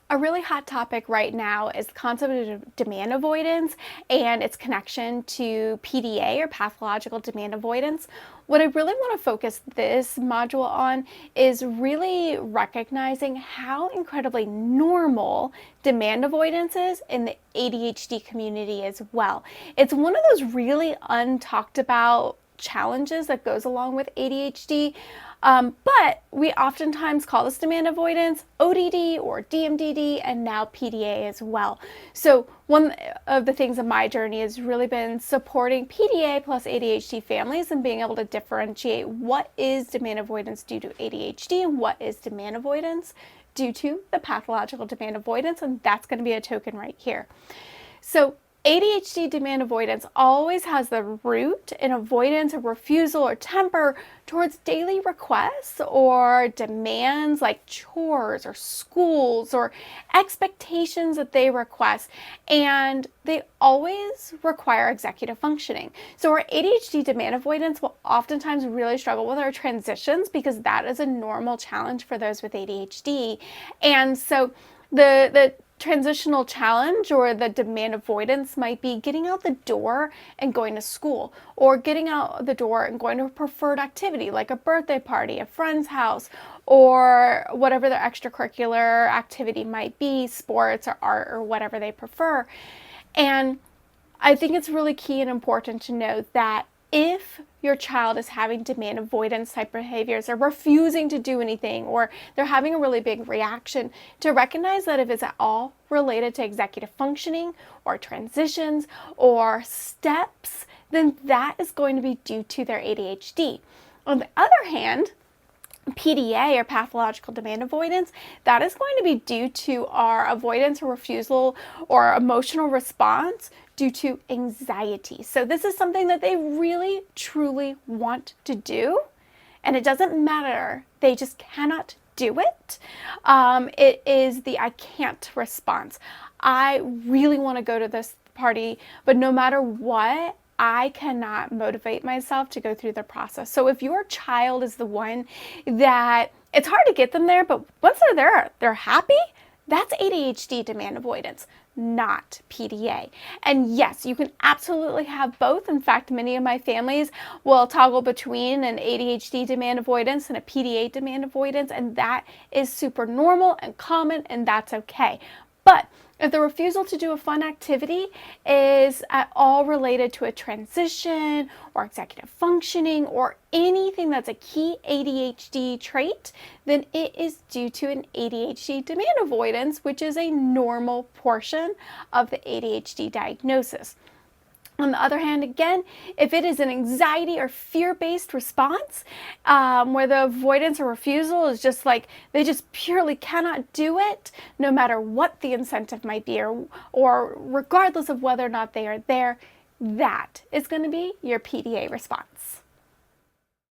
A really hot topic right now is the concept of demand avoidance and its connection to PDA or pathological demand avoidance. What I really want to focus this module on is really recognizing how incredibly normal demand avoidance is in the ADHD community as well. It's one of those really untalked about challenges that goes along with ADHD. But we oftentimes call this demand avoidance ODD or DMDD and now PDA as well. So one of the things of my journey has really been supporting PDA plus ADHD families and being able to differentiate what is demand avoidance due to ADHD and what is demand avoidance due to the pathological demand avoidance, and that's going to be a token right here. So ADHD demand avoidance always has the root in avoidance or refusal or temper towards daily requests or demands like chores or schools or expectations that they request, and they always require executive functioning. So our ADHD demand avoidance will oftentimes really struggle with our transitions because that is a normal challenge for those with ADHD. And so the transitional challenge or the demand avoidance might be getting out the door and going to school, or getting out the door and going to a preferred activity like a birthday party, a friend's house, or whatever their extracurricular activity might be, sports or art or whatever they prefer. And I think it's really key and important to note that if your child is having demand avoidance type behaviors or refusing to do anything, or they're having a really big reaction, to recognize that if it's at all related to executive functioning or transitions or steps, then that is going to be due to their ADHD. On the other hand, PDA or pathological demand avoidance, that is going to be due to our avoidance or refusal or emotional response due to anxiety. So this is something that they really truly want to do, and it doesn't matter, they just cannot do it. It is the I can't response. I really want to go to this party, but no matter what, I cannot motivate myself to go through the process. So if your child is the one that it's hard to get them there, but once they're there, they're happy, that's ADHD demand avoidance, not PDA. And yes, you can absolutely have both. In fact, many of my families will toggle between an ADHD demand avoidance and a PDA demand avoidance, and that is super normal and common, and that's okay. But if the refusal to do a fun activity is at all related to a transition or executive functioning or anything that's a key ADHD trait, then it is due to an ADHD demand avoidance, which is a normal portion of the ADHD diagnosis. On the other hand, again, if it is an anxiety or fear-based response, where the avoidance or refusal is just like they just purely cannot do it, no matter what the incentive might be, or regardless of whether or not they are there, that is going to be your PDA response.